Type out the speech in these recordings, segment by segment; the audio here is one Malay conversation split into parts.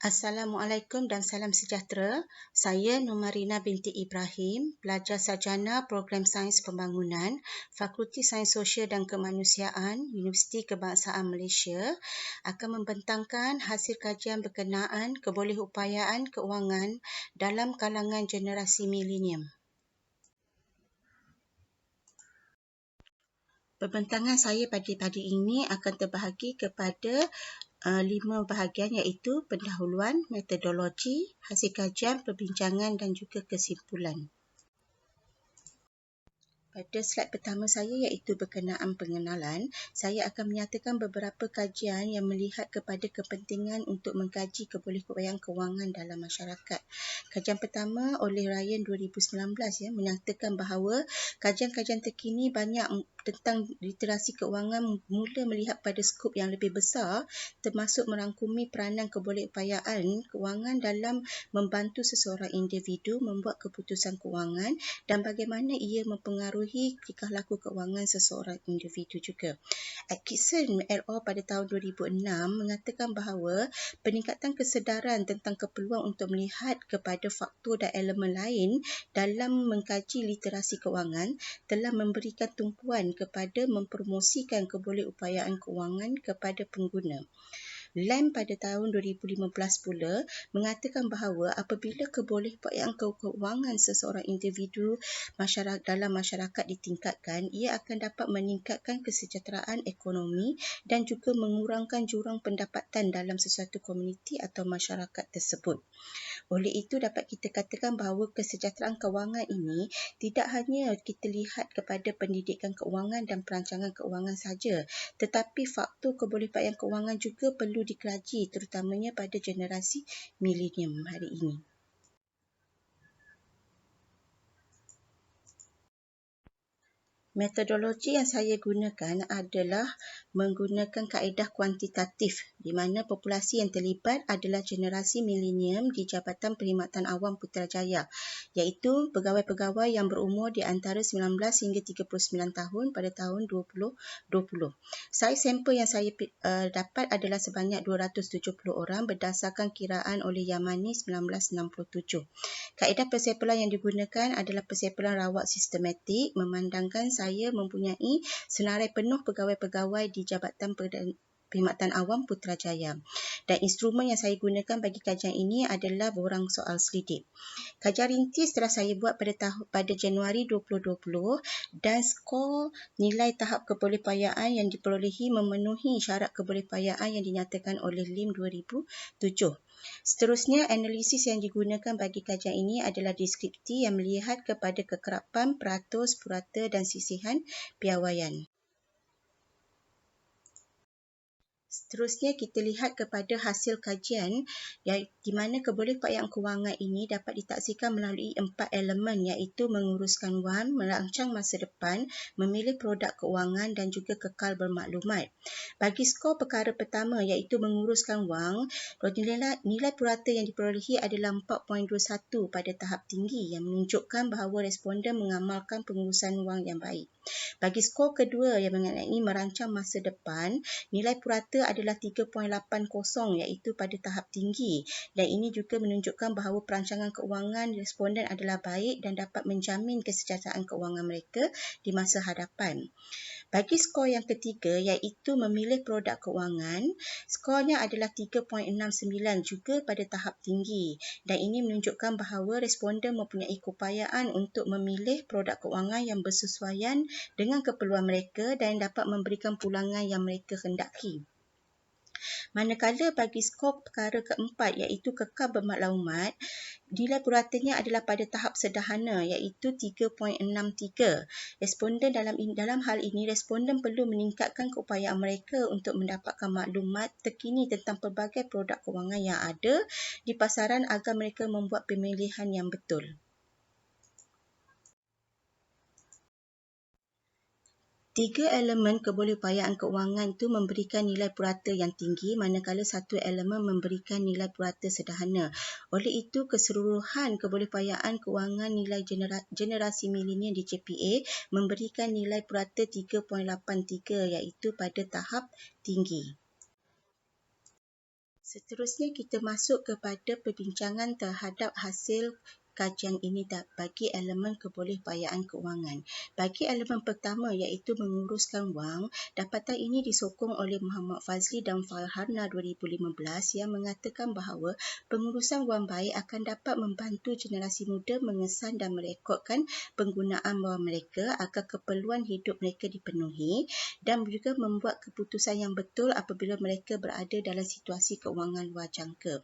Assalamualaikum dan salam sejahtera. Saya Numarina binti Ibrahim, pelajar sarjana Program Sains Pembangunan, Fakulti Sains Sosial dan Kemanusiaan, Universiti Kebangsaan Malaysia, akan membentangkan hasil kajian berkenaan kebolehupayaan keuangan dalam kalangan generasi milenium. Pembentangan saya pada ini akan terbahagi kepada 5 bahagian, iaitu pendahuluan, metodologi, hasil kajian, perbincangan dan juga kesimpulan. Pada slide pertama saya iaitu berkenaan pengenalan, saya akan menyatakan beberapa kajian yang melihat kepada kepentingan untuk mengkaji kebolehupayaan kewangan dalam masyarakat. Kajian pertama oleh Ryan 2019 menyatakan bahawa kajian-kajian terkini banyak tentang literasi kewangan mula melihat pada skop yang lebih besar, termasuk merangkumi peranan kebolehupayaan kewangan dalam membantu seseorang individu membuat keputusan kewangan dan bagaimana ia mempengaruhi tingkah laku kewangan seseorang individu juga. Atkinson et al. Pada tahun 2006 mengatakan bahawa peningkatan kesedaran tentang keperluan untuk melihat kepada faktor dan elemen lain dalam mengkaji literasi kewangan telah memberikan tumpuan kepada mempromosikan kebolehupayaan kewangan kepada pengguna. Lam pada tahun 2015 pula mengatakan bahawa apabila kebolehupayaan kewangan seseorang individu dalam masyarakat ditingkatkan, ia akan dapat meningkatkan kesejahteraan ekonomi dan juga mengurangkan jurang pendapatan dalam sesuatu komuniti atau masyarakat tersebut. Oleh itu, dapat kita katakan bahawa kesejahteraan kewangan ini tidak hanya kita lihat kepada pendidikan kewangan dan perancangan kewangan saja, tetapi faktor kebolehupayaan kewangan juga perlu dikaji terutamanya pada generasi milenium hari ini. Metodologi yang saya gunakan adalah menggunakan kaedah kuantitatif di mana populasi yang terlibat adalah generasi milenium di Jabatan Perkhidmatan Awam Putrajaya, iaitu pegawai-pegawai yang berumur di antara 19 hingga 39 tahun pada tahun 2020. Saiz sampel yang saya dapat adalah sebanyak 270 orang berdasarkan kiraan oleh Yamani 1967. Kaedah persampalan yang digunakan adalah persampalan rawat sistematik, memandangkan saya mempunyai senarai penuh pegawai-pegawai di Jabatan Perkhidmatan Awam Putrajaya. Dan instrumen yang saya gunakan bagi kajian ini adalah borang soal selidik. Kajian rintis telah saya buat pada Januari 2020 dan skor nilai tahap kebolehupayaan yang diperolehi memenuhi syarat kebolehupayaan yang dinyatakan oleh LIM 2007. Seterusnya, analisis yang digunakan bagi kajian ini adalah deskripti yang melihat kepada kekerapan, peratus, purata dan sisihan piawaian. Seterusnya, kita lihat kepada hasil kajian di mana kebolehupayaan kewangan ini dapat ditaksikan melalui 4 elemen, iaitu menguruskan wang, merancang masa depan, memilih produk kewangan dan juga kekal bermaklumat. Bagi skor perkara pertama iaitu menguruskan wang, nilai purata yang diperolehi adalah 4.21 pada tahap tinggi yang menunjukkan bahawa responden mengamalkan pengurusan wang yang baik. Bagi skor kedua yang mengenai merancang masa depan, nilai purata adalah 3.80 iaitu pada tahap tinggi dan ini juga menunjukkan bahawa perancangan keuangan responden adalah baik dan dapat menjamin kesejahteraan keuangan mereka di masa hadapan. Bagi skor yang ketiga iaitu memilih produk keuangan, skornya adalah 3.69 juga pada tahap tinggi dan ini menunjukkan bahawa responden mempunyai keupayaan untuk memilih produk keuangan yang bersesuaian dengan keperluan mereka dan dapat memberikan pulangan yang mereka hendaki. Manakala bagi skor perkara keempat iaitu kekal bermaklumat, nilai puratanya adalah pada tahap sederhana iaitu 3.63. Responden dalam hal ini, responden perlu meningkatkan keupayaan mereka untuk mendapatkan maklumat terkini tentang pelbagai produk kewangan yang ada di pasaran agar mereka membuat pemilihan yang betul. Tiga elemen kebolehupayaan keuangan itu memberikan nilai purata yang tinggi manakala satu elemen memberikan nilai purata sederhana. Oleh itu, keseluruhan kebolehupayaan keuangan nilai generasi milenium di JPA memberikan nilai purata 3.83 iaitu pada tahap tinggi. Seterusnya kita masuk kepada perbincangan terhadap hasil kajian ini bagi elemen kebolehbayaan kewangan. Bagi elemen pertama iaitu menguruskan wang, dapatan ini disokong oleh Muhammad Fazli dan Farhana 2015 yang mengatakan bahawa pengurusan wang baik akan dapat membantu generasi muda mengesan dan merekodkan penggunaan wang mereka agar keperluan hidup mereka dipenuhi dan juga membuat keputusan yang betul apabila mereka berada dalam situasi keuangan luar jangka.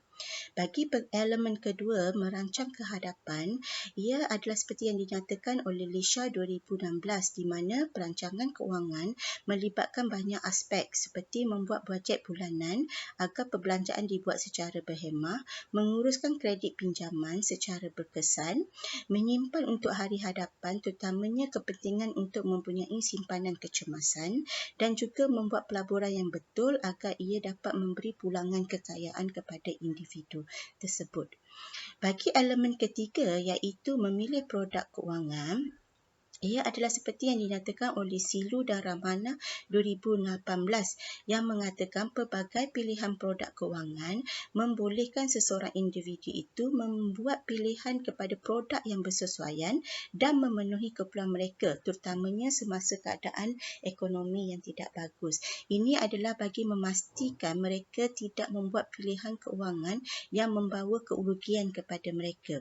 Bagi elemen kedua, merancang kehadapan, ia adalah seperti yang dinyatakan oleh Lisha 2016 di mana perancangan keuangan melibatkan banyak aspek seperti membuat bajet bulanan agar perbelanjaan dibuat secara berhemah, menguruskan kredit pinjaman secara berkesan, menyimpan untuk hari hadapan terutamanya kepentingan untuk mempunyai simpanan kecemasan dan juga membuat pelaburan yang betul agar ia dapat memberi pulangan kekayaan kepada individu tersebut. Bagi elemen ketiga iaitu memilih produk kewangan, ia adalah seperti yang dinyatakan oleh Silu dan Ramana 2018 yang mengatakan pelbagai pilihan produk kewangan membolehkan seseorang individu itu membuat pilihan kepada produk yang bersesuaian dan memenuhi keperluan mereka terutamanya semasa keadaan ekonomi yang tidak bagus. Ini adalah bagi memastikan mereka tidak membuat pilihan kewangan yang membawa kerugian kepada mereka.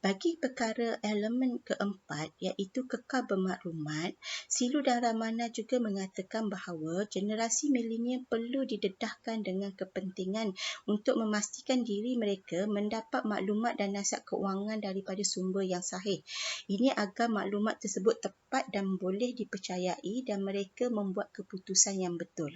Bagi perkara elemen keempat iaitu kekal bermaklumat, Silu dan Ramana juga mengatakan bahawa generasi milenial perlu didedahkan dengan kepentingan untuk memastikan diri mereka mendapat maklumat dan nasihat keuangan daripada sumber yang sahih. Ini agar maklumat tersebut tepat dan boleh dipercayai dan mereka membuat keputusan yang betul.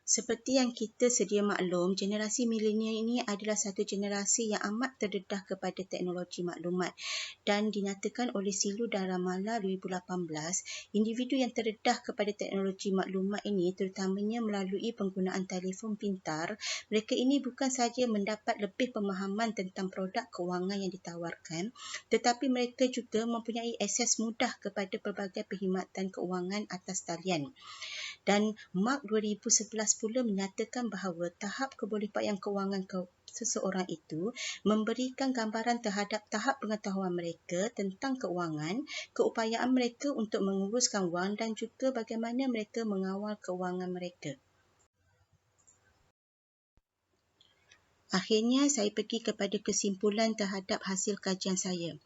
Seperti yang kita sedia maklum, generasi milenial ini adalah satu generasi yang amat terdedah kepada teknologi maklumat dan dinyatakan oleh Silu dan Ramala 2018, individu yang terdedah kepada teknologi maklumat ini terutamanya melalui penggunaan telefon pintar, mereka ini bukan sahaja mendapat lebih pemahaman tentang produk kewangan yang ditawarkan, tetapi mereka juga mempunyai akses mudah kepada pelbagai perkhidmatan kewangan atas talian. Dan Mark 2011 pula menyatakan bahawa tahap kebolehbayaan kewangan seseorang itu memberikan gambaran terhadap tahap pengetahuan mereka tentang kewangan, keupayaan mereka untuk menguruskan wang dan juga bagaimana mereka mengawal kewangan mereka. Akhirnya, saya pergi kepada kesimpulan terhadap hasil kajian saya.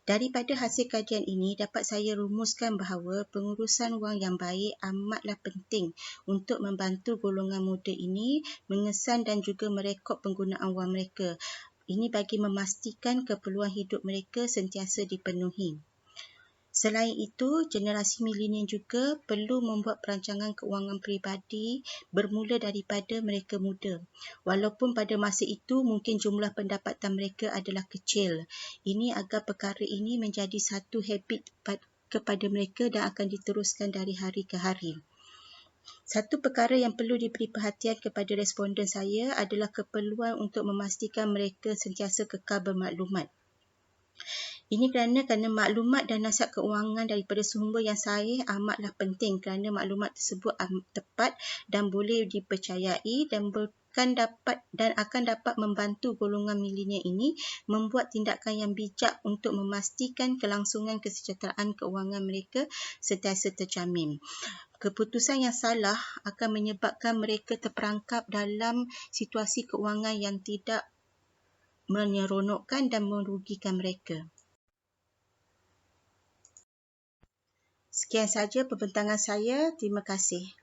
Daripada hasil kajian ini, dapat saya rumuskan bahawa pengurusan wang yang baik amatlah penting untuk membantu golongan muda ini mengesan dan juga merekod penggunaan wang mereka. Ini bagi memastikan keperluan hidup mereka sentiasa dipenuhi. Selain itu, generasi milenial juga perlu membuat perancangan keuangan peribadi bermula daripada mereka muda. Walaupun pada masa itu mungkin jumlah pendapatan mereka adalah kecil. Ini agar perkara ini menjadi satu habit kepada mereka dan akan diteruskan dari hari ke hari. Satu perkara yang perlu diberi perhatian kepada responden saya adalah keperluan untuk memastikan mereka sentiasa kekal bermaklumat. Ini kerana maklumat dan nasihat keuangan daripada sumber yang sahih amatlah penting kerana maklumat tersebut tepat dan boleh dipercayai dan akan dapat membantu golongan milenial ini membuat tindakan yang bijak untuk memastikan kelangsungan kesejahteraan keuangan mereka sentiasa terjamin. Keputusan yang salah akan menyebabkan mereka terperangkap dalam situasi keuangan yang tidak menyeronokkan dan merugikan mereka. Sekian saja pembentangan saya. Terima kasih.